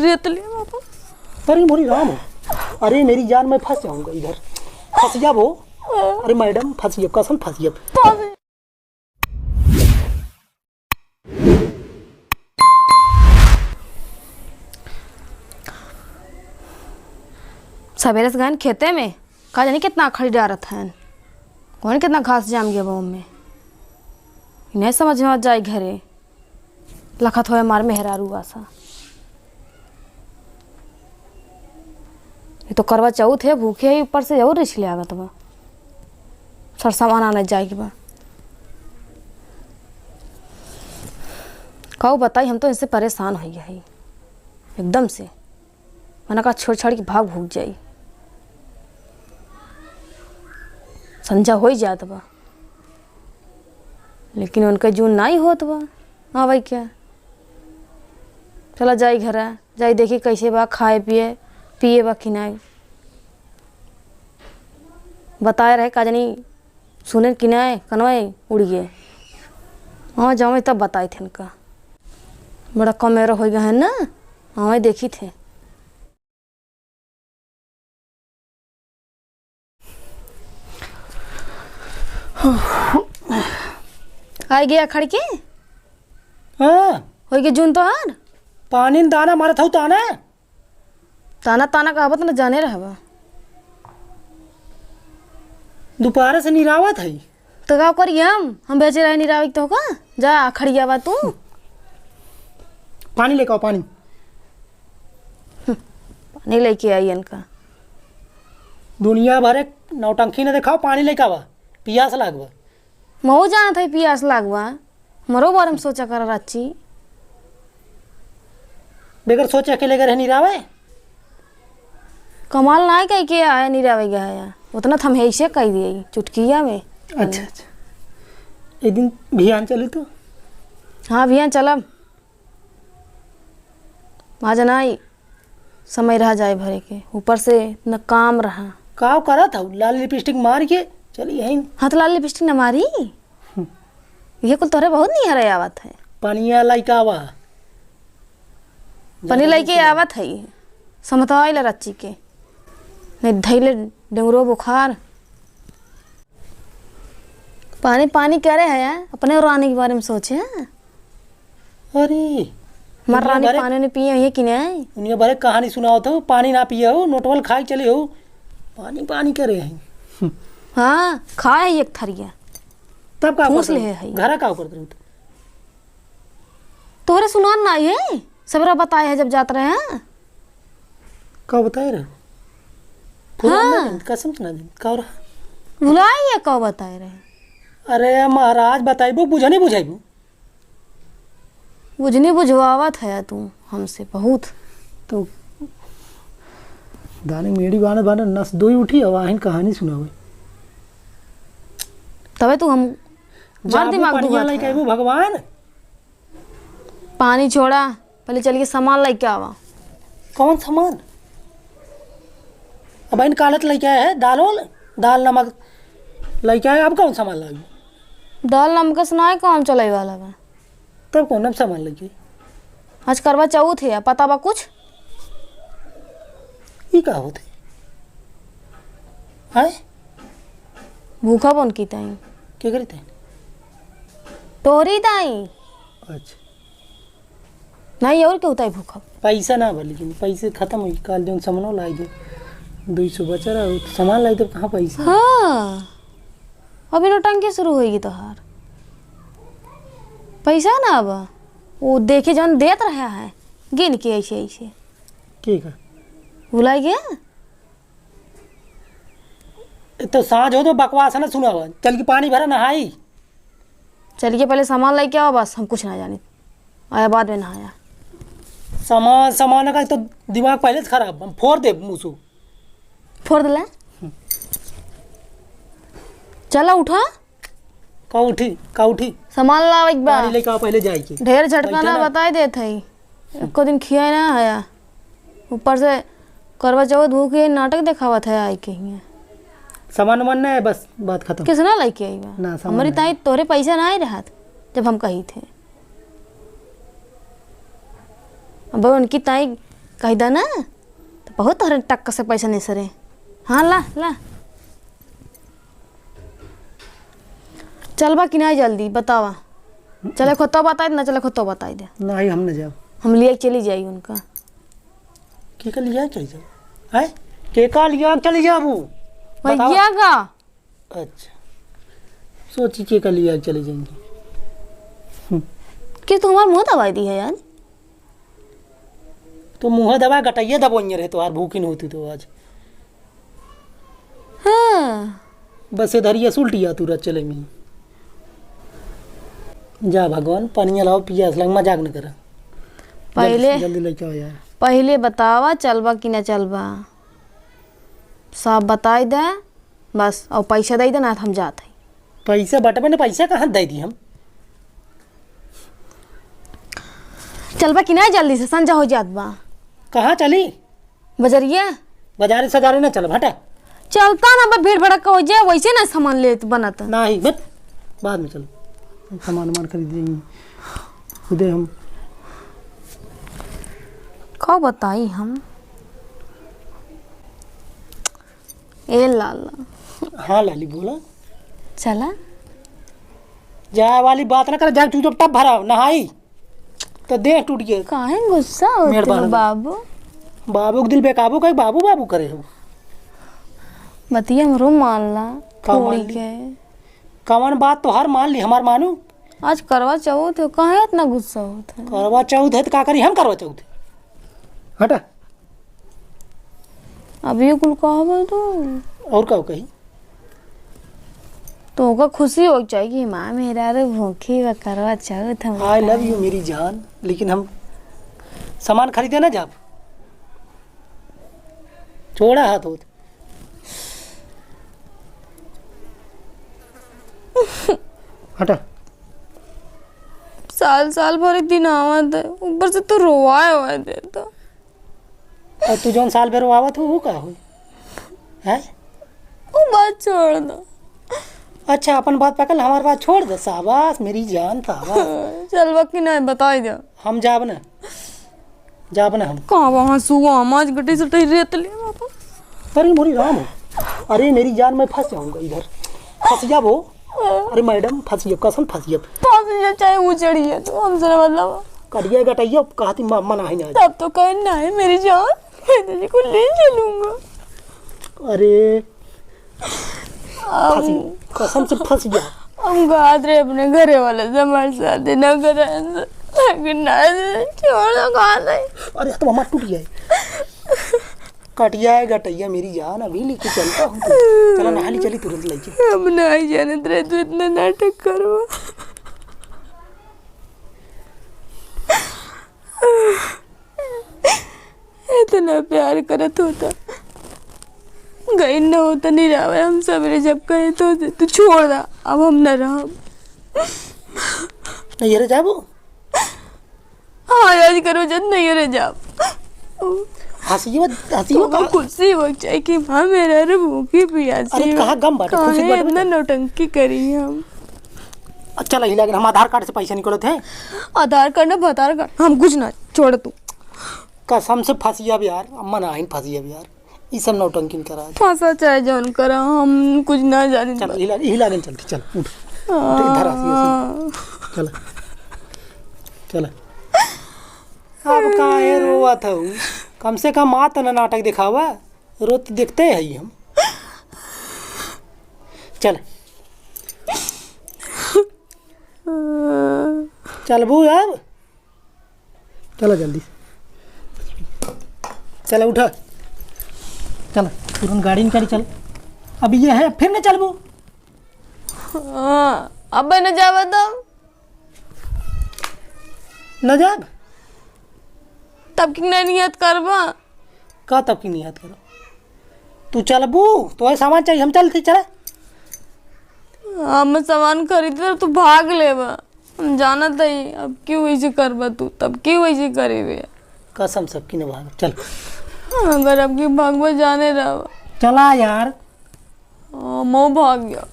रेतली बाबा। अरे मोरी राम हो, अरे मेरी जान, मैं फंस जाऊंगा इधर। फंस जा वो। अरे मैडम फंस गया, कसम फंस गया। सवेरे से गए खेते में, कहा जानी कितना खड़ी डारत है, कौन कितना घास जाम गया वो में, नहीं समझ में जाए घरे लखत हो मार मेहरारू आसा। ये तो करवा चौथ है, भूखे है, ऊपर से जरूर रिछ ले आगत बा, सर सामान आने जाएगी बा। कहो बताई, हम तो इनसे परेशान हो गया है एकदम से। मैंने कहा छोड़ छाड़ के भाग भूग जाई, संजा हो ही जात बा, लेकिन उनका जून नहीं होत बा। हाँ भाई क्या, चला जाई घर, जाई देखी कैसे बा, खाए पिए बा कि नहीं। बताए रहे का जानी सुने कि नहीं, कनवाई उड़ गए। हाँ जाओ तब बताए थे इनका, बड़ा कमेरा हो गया है ना। हाँ देखी थे। आ गया खड़के। हाँ हो गया जून तो हार पानी न दाना मारा था ताना ताना ताना कहावत ना जाने रहबा। दोपहर से निरावत है तो का करिए, हम बेचे रहे निराविक तो का जा खड़िया बा तू। पानी लेके आओ पानी। पानी लेके आई इनका, दुनिया भरे नौटंकी ने दिखाओ, पानी लेके आवा, पियास लागवा। मऊ जाना था पियास लागवा, मरो बारे में सोचा कर राची। बेगर सोचे के लेकर निरावे कमाल ना कह के आया निरावे गया है, उतना थम ऐसे कह दिए चुटकिया में। अच्छा अच्छा, एक दिन भियान चली तो। हाँ भैया चलब, वहाँ जनाई समय रह जाए भरे के, ऊपर से न काम रहा। काव करा था लाल लिपस्टिक मार के चली यहीं। हाथ लाल लिपस्टिक न मारी, ये कुल तोहरे बहुत नहीं हरे आवत है। पनिया लाइका आवा, पनी लैके आवत है, समताइल रच्ची के नहीं धैले डेंगरो बुखार। पानी पानी कह रहे हैं, अपने रानी के बारे में सोचे। अरे मर रानी पानी ने पिए है कि नहीं। उन्हें बारे कहानी सुनाओ तो, पानी ना पिए हो, नोटवल खाए चले हो, पानी पानी करे हैं। हाँ खाए एक थरिया, तब का ठूस ले है घरा का करते रहो। तोहरे सुनान ना है, सबरा बताए है जब जात रहे हैं। का बताए रहो। हाँ कसम सुना दे का रहा। भुलाई कब बताए रहे। अरे महाराज बताइबो, बुझा नहीं बुझाइबो। बुझने बुझवावत है तू हमसे बहुत। तो दाने मेरी बाने बाने नस दो ही उठी, अब कहानी सुनावे तबे तू हम मार दिमाग दुखा भगवान। पानी छोड़ा, पहले चल के सामान लेके आवा। कौन सामान? अब इन कालत लेके आया है, दाल नमक लेके आया। अब कौन सामान लागी? दाल नमक से ना काम चले वाला बा। तब कौन सामान लेके? आज करवा चौथ है, पता बा कुछ? ये का होते है? भूखा बन की ताई क्या करते हैं? तोरी ताई। अच्छा नहीं और क्या होता है भूखा? पैसा ना भर, लेकिन पैसे खत्म हुई। काल जो सामान लाई दे 200 बचा रहा, सामान लाई तो कहाँ पैसा। हाँ अभी नौटंकी शुरू होगी तोहार। पैसा ना अब वो देखे जौन देत रहा है, गिन के ऐसे ऐसे के का भुलाई गया। तो साँझ हो तो बकवास ना सुना, चल के पानी भरा नहाई। चलिए पहले सामान लेके आओ, बस हम कुछ ना जाने, आया बाद में नहाया। सामान का तो दिमाग पहले से खराब, हम फोड़ दे मुँह फोड़ दिला। चला उठा का उठी सामान लाओ एक बार। पानी लेके आओ पहले जाए के। ढेर झटका ना बताई देते है, एको दिन खिया ना आया, ऊपर से करवा चौथ भूखे नाटक दिखावा था आई के हियां। सामान वामान है, बस बात खत्म। किसना लेके आई बा? ना हमारी ताई तोरे पैसा ना आई रहा जब हम कही थे। अब उनकी ताई कह दा ना तो बहुत हर टक्का से पैसा नहीं सरे। हाँ ला ला चलबा कि नहीं जल्दी बतावा। चले खो तो बताई दे, ना चले खो तो बताई दे। नहीं हम न जाओ। हम लिए चली जाई उनका। के का लिया चली जाओ है के का लिया चली जाबू भैया का। अच्छा सोची के का लिया चले जाएंगे। कि तू हमारा मुँह दवाई दी है यार। तो मुँह दबा गटाइए दबोइए रहे तो यार भूखी नहीं होती तो आज। हाँ बस इधर ये सुलटिया तू रह चले में जा भगवान पानी लाओ पियास लग मजाक न कर। पहले जल्दी लेके आओ यार। पहले बतावा चलबा कि ना चलबा, सब बताई दे बस। और पैसा दे दे ना तो हम जाते। पैसा बटबे ने पैसा कहाँ दे दी हम। चलबा कि ना जल्दी से, संजा हो जात बा। कहाँ चली बजरिया बाजारे सजारे ना चल हटा। चलता ना भीड़ भड़का हो जाए वैसे ना सामान ले बनाता ना ही बट बाद में चलो सामान वामान खरीदेंगे खुदे हम। कब बताई हम। ए लाला। हाँ लाली बोला चला जाए वाली बात ना कर। जा तू जब टब भरा नहाई तो देह टूट गए। काहे गुस्सा होते हो बाबू। बाबू के दिल बेकाबू का बाबू बाबू करे हो। बतिया हमरो मान ला का मान थोड़ी ली? के। कवन बात तो हर मान ली हमार मानू। आज करवा चौथ है, काहे इतना गुस्सा होता है। करवा चौथ है तो का करी हम करवा चौथ हटा। अभी ये कुल कहबो तो और का कही तो होगा खुशी हो जाएगी। माँ मेरा रे भूखी व करवा चौथ हम। आई लव यू मेरी जान। लेकिन हम सामान खरीदे ना जब छोड़ा हाथ होत हटा। साल साल भर एक दिन आवत है, ऊपर से तो रोवाए हुआ देता। और तू जौन साल भर आवत हो वो का हो है। वो बात छोड़ दो। अच्छा अपन बात पकड़ हमारी बात छोड़ दे। शाबाश मेरी जान शाबाश। चल वक्त नहीं बताई दे। हम जाब ना हम कहाँ वहाँ सुआ माज गटी से रेत ले बाबा। अरे मोरी राम हो। अरे मेरी जान मैं फंस जाऊंगा इधर। फंस जा वो। अरे मैडम फंस जा कसम फंस जा। चाहे उचड़ी है तो हमसे मतलब कटिया गटाइया कहती मना ही ना। तब तो कहना है मेरी जान, मैं तुझे को ले चलूंगा। अरे फंसी कसम से फंस गया। हम गात रहे अपने घरे वाले से हमारे शादी न करें छोड़ दो गात है। अरे तो मम्मा टूट जाए। कटिया है गटैया मेरी जान अभी लेके चलता हूँ। चला नहाली चली तुरंत लेके। अब नहीं जाने तेरे तू इतना नाटक करो। इतना प्यार करत होता गई न होता नहीं रहा। हम सवेरे जब कहे तो तू छोड़ दा। अब हम न रहा। नहीं रे जाबो। हाँ याद करो जब नहीं रह जाओ। हंसी तो खुशी हो जाए कि माँ मेरा रे भूखी प्यासी। अरे कहाँ गम बाटे खुशी बाटे। इतना नौटंकी करी हम। चल ही लगे हम आधार कार्ड से पैसा निकलते हैं। आधार कार्ड ना भतार कार्ड हम कुछ ना छोड़ तू। कसम से फंसिया भी यार अम्मा ना ही फंसिया भी यार। ये सब नौटंकी करा। फंसा चाहे जौन करा हम कुछ ना जाने। चल हिला के चलती चल उठ इधर आ। चल चल अब काहे रोवा था। कम से कम माँ तो ना नाटक दिखावा। रोत देखते हैं हम। चल चल बू यार चलो जल्दी चलो उठा। चल तुरंत गाड़ी निकाली चल। अभी ये है फिर न चल बू। अब न जावा न जाब तब की नहीं नियत करवा। का तब की नियत करो। तू चल बू तो सामान चाहिए हम चलते चले। हम सामान खरीद तू भाग लेवा। हम जाना तही अब क्यों वैसे करवा तू तब क्यों वैसे करेबे। कसम सबकी न भाग चल। अगर अब की भागवा जाने रहा चला यार। मैं भाग गया।